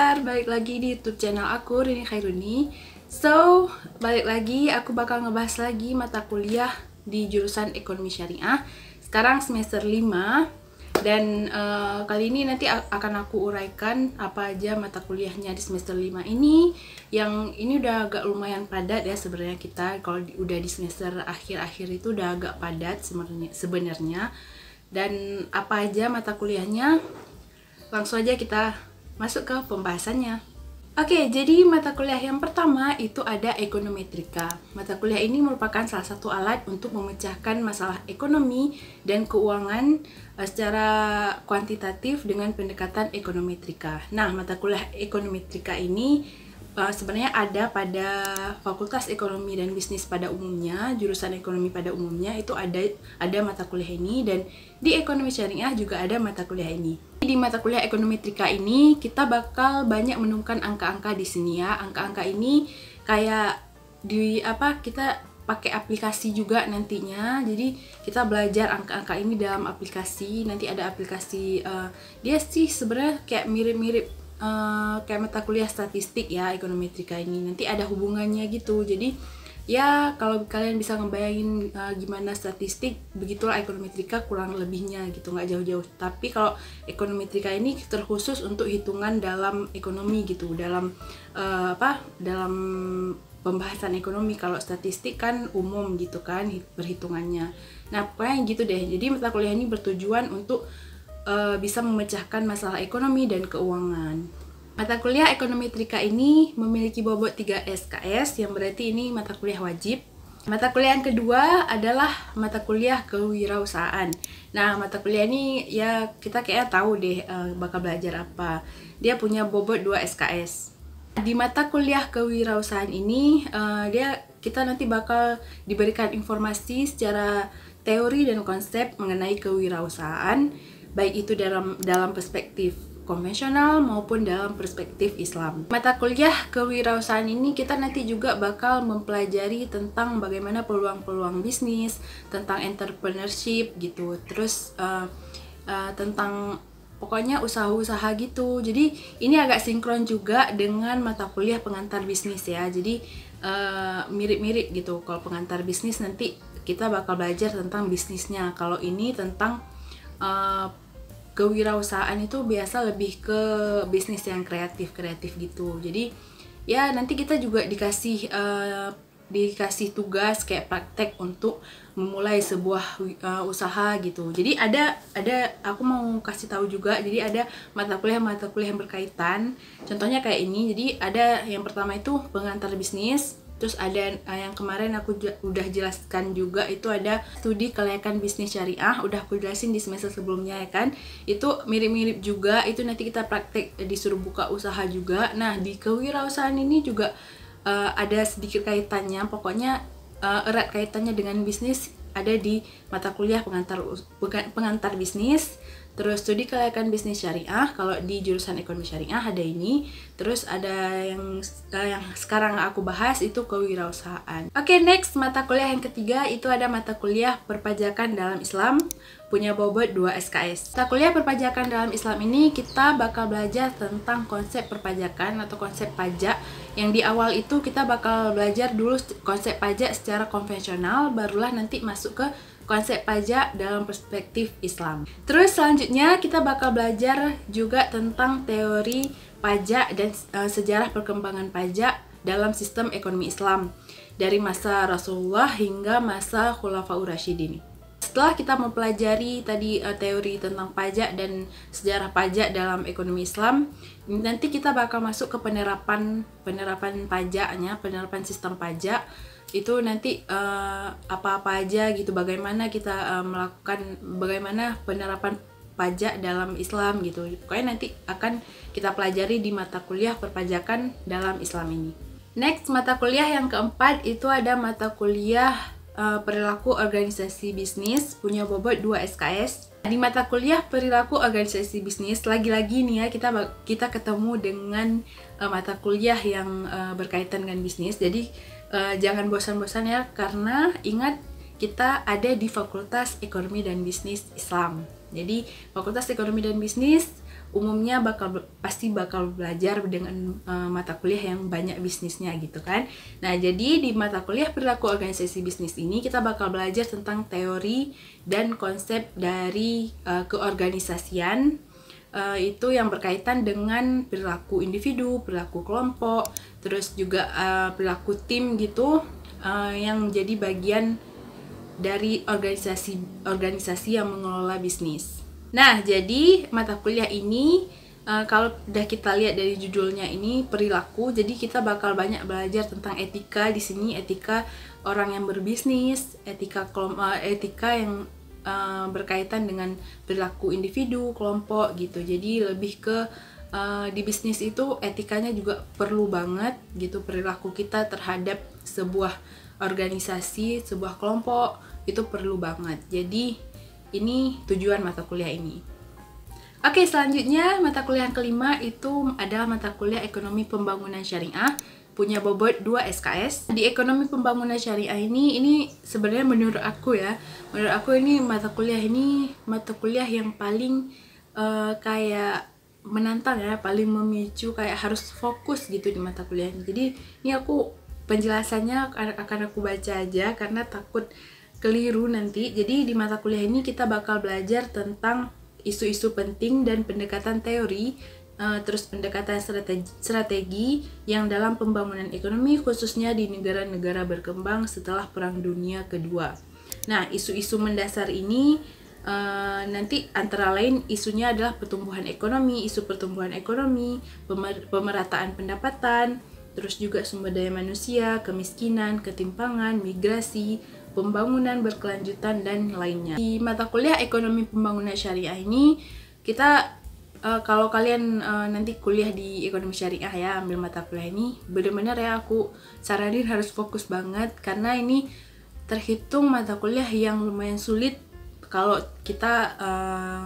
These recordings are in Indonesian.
kabar? Balik lagi di YouTube channel aku, Rini Khairuni. So, balik lagi, aku bakal ngebahas lagi mata kuliah di jurusan Ekonomi Syariah. Sekarang semester 5. Dan kali ini nanti akan aku uraikan apa aja mata kuliahnya di semester 5 ini. Yang ini udah agak lumayan padat ya sebenarnya kita. Kalau udah di semester akhir-akhir itu udah agak padat sebenarnya. Dan apa aja mata kuliahnya? Langsung aja kita masuk ke pembahasannya. Oke, jadi mata kuliah yang pertama itu ada ekonometrika. Mata kuliah ini merupakan salah satu alat untuk memecahkan masalah ekonomi dan keuangan secara kuantitatif dengan pendekatan ekonometrika. Nah, mata kuliah ekonometrika ini sebenarnya ada pada Fakultas Ekonomi dan Bisnis pada umumnya, jurusan ekonomi pada umumnya itu ada mata kuliah ini, dan di Ekonomi Syariah juga ada mata kuliah ini. Di mata kuliah ekonometrika ini kita bakal banyak menemukan angka-angka di sini ya. Angka-angka ini kayak kita pakai aplikasi juga nantinya. Jadi kita belajar angka-angka ini dalam aplikasi. Nanti ada aplikasi dia sih sebenarnya kayak mirip-mirip kayak mata kuliah statistik ya, ekonometrika ini. Nanti ada hubungannya gitu. Jadi ya kalau kalian bisa ngebayangin gimana statistik, begitulah ekonometrika kurang lebihnya gitu, nggak jauh-jauh. Tapi kalau ekonometrika ini terkhusus untuk hitungan dalam ekonomi gitu, dalam dalam pembahasan ekonomi. Kalau statistik kan umum gitu kan perhitungannya. Nah pokoknya gitu deh. Jadi mata kuliah ini bertujuan untuk bisa memecahkan masalah ekonomi dan keuangan. Mata kuliah ekonometrika ini memiliki bobot 3 SKS, yang berarti ini mata kuliah wajib. Mata kuliah yang kedua adalah mata kuliah kewirausahaan. Nah, mata kuliah ini ya kita kayaknya tahu deh bakal belajar apa. Dia punya bobot 2 SKS. Di mata kuliah kewirausahaan ini kita nanti bakal diberikan informasi secara teori dan konsep mengenai kewirausahaan, baik itu dalam perspektif konvensional maupun dalam perspektif Islam. Mata kuliah kewirausahaan ini kita nanti juga bakal mempelajari tentang bagaimana peluang-peluang bisnis, tentang entrepreneurship gitu, terus tentang pokoknya usaha-usaha gitu. Jadi ini agak sinkron juga dengan mata kuliah pengantar bisnis ya. Jadi mirip-mirip gitu. Kalau pengantar bisnis nanti kita bakal belajar tentang bisnisnya. Kalau ini tentang kewirausahaan itu biasa lebih ke bisnis yang kreatif gitu. Jadi ya nanti kita juga dikasih tugas kayak praktek untuk memulai sebuah usaha gitu. Jadi ada aku mau kasih tahu juga. Jadi ada mata kuliah yang berkaitan. Contohnya kayak ini. Jadi ada yang pertama itu pengantar bisnis. Terus ada yang kemarin aku udah jelaskan juga, itu ada studi kelayakan bisnis syariah, udah aku jelasin di semester sebelumnya ya kan. Itu mirip-mirip juga, itu nanti kita praktek disuruh buka usaha juga. Nah di kewirausahaan ini juga ada sedikit kaitannya, pokoknya erat kaitannya dengan bisnis, ada di mata kuliah pengantar bisnis. Terus studi kelayakan bisnis syariah, kalau di jurusan ekonomi syariah ada ini. Terus ada yang sekarang aku bahas itu kewirausahaan. Oke, next mata kuliah yang ketiga itu ada mata kuliah perpajakan dalam Islam, punya bobot 2 SKS. Mata kuliah perpajakan dalam Islam ini kita bakal belajar tentang konsep perpajakan atau konsep pajak. Yang di awal itu kita bakal belajar dulu konsep pajak secara konvensional, barulah nanti masuk ke konsep pajak dalam perspektif Islam. Terus selanjutnya kita bakal belajar juga tentang teori pajak dan sejarah perkembangan pajak dalam sistem ekonomi Islam dari masa Rasulullah hingga masa Khulafaur Rasyidin. Setelah kita mempelajari tadi teori tentang pajak dan sejarah pajak dalam ekonomi Islam, nanti kita bakal masuk ke penerapan pajaknya, penerapan sistem pajak. Itu nanti apa-apa aja gitu, bagaimana kita bagaimana penerapan pajak dalam Islam gitu. Pokoknya nanti akan kita pelajari di mata kuliah perpajakan dalam Islam ini. Next, mata kuliah yang keempat itu ada mata kuliah perilaku organisasi bisnis, punya bobot 2 SKS. Di mata kuliah perilaku organisasi bisnis, lagi-lagi nih ya kita ketemu dengan mata kuliah yang berkaitan dengan bisnis. Jadi jangan bosan-bosan ya, karena ingat kita ada di Fakultas Ekonomi dan Bisnis Islam. Jadi Fakultas Ekonomi dan Bisnis umumnya pasti bakal belajar dengan mata kuliah yang banyak bisnisnya gitu kan. Nah, jadi di mata kuliah perilaku organisasi bisnis ini kita bakal belajar tentang teori dan konsep dari keorganisasian, itu yang berkaitan dengan perilaku individu, perilaku kelompok, terus juga perilaku tim gitu, yang menjadi bagian dari organisasi yang mengelola bisnis. Nah, jadi mata kuliah ini kalau udah kita lihat dari judulnya ini perilaku, jadi kita bakal banyak belajar tentang etika di sini, etika orang yang berbisnis, etika yang berkaitan dengan perilaku individu, kelompok gitu. Jadi lebih ke di bisnis itu etikanya juga perlu banget gitu, perilaku kita terhadap sebuah organisasi, sebuah kelompok itu perlu banget. Jadi ini tujuan mata kuliah ini. Oke, selanjutnya mata kuliah yang kelima itu adalah mata kuliah Ekonomi Pembangunan Syariah, punya bobot 2 SKS. Di Ekonomi Pembangunan Syariah ini sebenarnya menurut aku ini mata kuliah yang paling kayak menantang ya, paling memicu, kayak harus fokus gitu di mata kuliah ini. Jadi ini aku penjelasannya akan aku baca aja karena takut keliru nanti. Jadi di mata kuliah ini kita bakal belajar tentang isu-isu penting dan pendekatan teori, terus pendekatan strategi yang dalam pembangunan ekonomi khususnya di negara-negara berkembang setelah Perang Dunia Kedua. Nah, isu-isu mendasar ini nanti antara lain isunya adalah pertumbuhan ekonomi, isu pertumbuhan ekonomi, pemerataan pendapatan, terus juga sumber daya manusia, kemiskinan, ketimpangan, migrasi, pembangunan berkelanjutan, dan lainnya. Di mata kuliah Ekonomi Pembangunan Syariah ini kita kalau kalian nanti kuliah di Ekonomi Syariah ya, ambil mata kuliah ini, bener-bener ya aku saranin harus fokus banget karena ini terhitung mata kuliah yang lumayan sulit kalau kita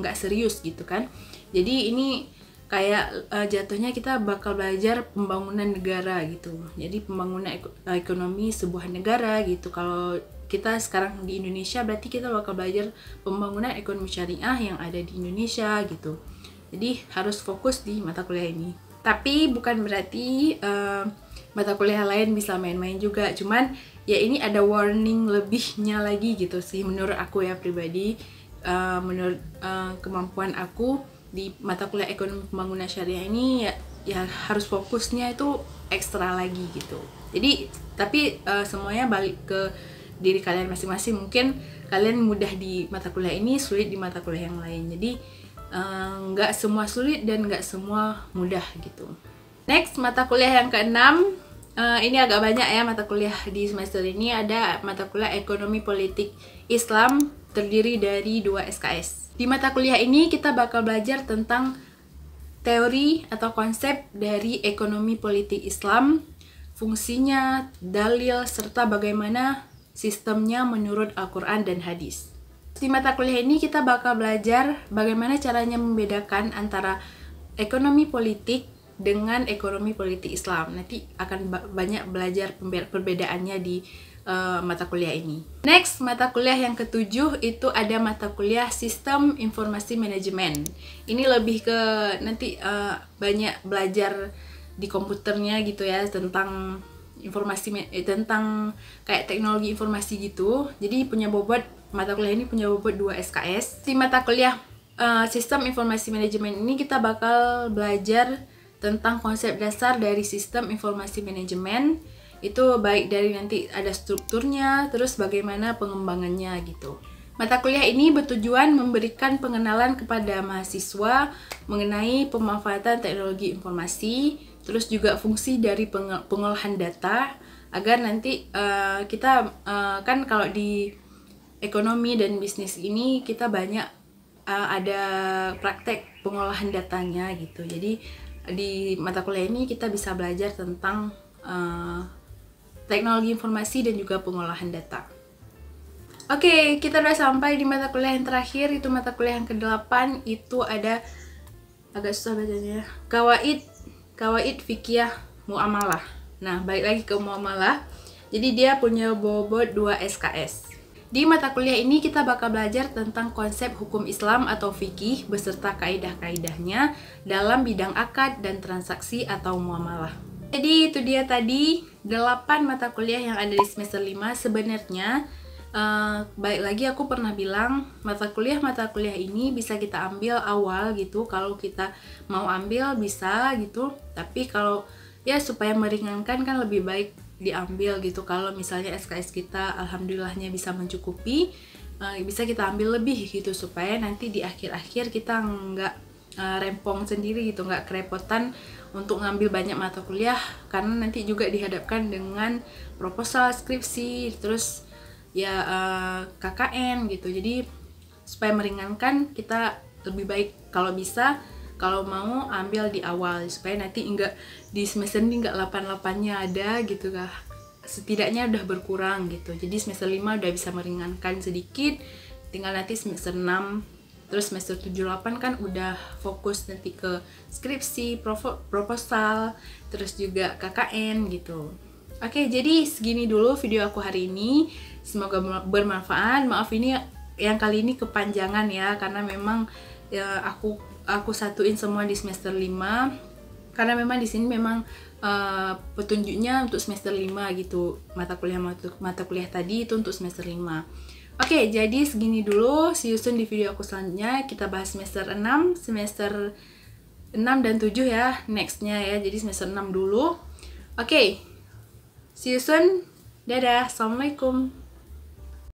nggak serius gitu kan. Jadi ini kayak jatuhnya kita bakal belajar pembangunan negara gitu. Jadi pembangunan ekonomi sebuah negara gitu. Kalau kita sekarang di Indonesia berarti kita bakal belajar pembangunan ekonomi syariah yang ada di Indonesia gitu. Jadi harus fokus di mata kuliah ini. Tapi bukan berarti mata kuliah lain bisa main-main juga. Cuman ya ini ada warning lebihnya lagi gitu sih menurut aku ya pribadi. Menurut kemampuan aku di mata kuliah ekonomi pembangunan syariah ini ya harus fokusnya itu ekstra lagi gitu. Jadi tapi semuanya balik ke diri kalian masing-masing. Mungkin kalian mudah di mata kuliah ini, sulit di mata kuliah yang lain. Jadi nggak semua sulit dan nggak semua mudah gitu. Next, mata kuliah yang keenam. Ini agak banyak ya mata kuliah di semester ini. Ada mata kuliah Ekonomi Politik Islam, terdiri dari 2 SKS. Di mata kuliah ini kita bakal belajar tentang teori atau konsep dari ekonomi politik Islam, fungsinya, dalil, serta bagaimana sistemnya menurut Al-Quran dan hadis. Di mata kuliah ini kita bakal belajar bagaimana caranya membedakan antara ekonomi politik dengan ekonomi politik Islam. Nanti akan banyak belajar perbedaannya di mata kuliah ini. Next, mata kuliah yang ketujuh itu ada mata kuliah Sistem Informasi Manajemen. Ini lebih ke nanti banyak belajar di komputernya gitu ya, tentang tentang kayak teknologi informasi gitu. Jadi mata kuliah ini punya bobot 2 SKS. Di mata kuliah Sistem Informasi Manajemen ini kita bakal belajar tentang konsep dasar dari sistem informasi manajemen. Itu baik dari nanti ada strukturnya, terus bagaimana pengembangannya gitu. Mata kuliah ini bertujuan memberikan pengenalan kepada mahasiswa mengenai pemanfaatan teknologi informasi, terus juga fungsi dari pengolahan data, agar nanti kita kan kalau di ekonomi dan bisnis ini kita banyak ada praktek pengolahan datanya gitu. Jadi di mata kuliah ini kita bisa belajar tentang teknologi informasi dan juga pengolahan data. Oke, kita udah sampai di mata kuliah yang terakhir, itu mata kuliah yang ke-8. Itu ada, agak susah bacanya, Qawaid Fiqhiyah Muamalah. Nah, balik lagi ke muamalah. Jadi dia punya bobot 2 SKS. Di mata kuliah ini kita bakal belajar tentang konsep hukum Islam atau fikih beserta kaidah-kaidahnya dalam bidang akad dan transaksi atau muamalah. Jadi itu dia tadi 8 mata kuliah yang ada di semester 5. Sebenarnya baik lagi aku pernah bilang mata kuliah ini bisa kita ambil awal gitu, kalau kita mau ambil bisa gitu, tapi kalau ya supaya meringankan kan lebih baik diambil gitu. Kalau misalnya SKS kita alhamdulillahnya bisa mencukupi, bisa kita ambil lebih gitu supaya nanti di akhir-akhir kita nggak rempong sendiri gitu, nggak kerepotan untuk ngambil banyak mata kuliah, karena nanti juga dihadapkan dengan proposal, skripsi, terus ya KKN gitu. Jadi supaya meringankan kita lebih baik kalau bisa, kalau mau ambil di awal supaya nanti enggak di semester ini enggak 8-8-nya ada gitu kah, setidaknya udah berkurang gitu. Jadi semester 5 udah bisa meringankan sedikit, tinggal nanti semester 6 terus semester 7-8 kan udah fokus nanti ke skripsi, proposal, terus juga KKN gitu. Oke, jadi segini dulu video aku hari ini. Semoga bermanfaat. Maaf ini yang kali ini kepanjangan ya, karena memang ya aku satuin semua di semester 5. Karena memang di sini memang petunjuknya untuk semester 5 gitu. Mata kuliah tadi itu untuk semester 5. Oke, jadi segini dulu. See you soon di video aku selanjutnya. Kita bahas semester 6 dan 7 ya, nextnya ya. Jadi semester 6 dulu. Oke. See you soon. Dadah. Assalamualaikum.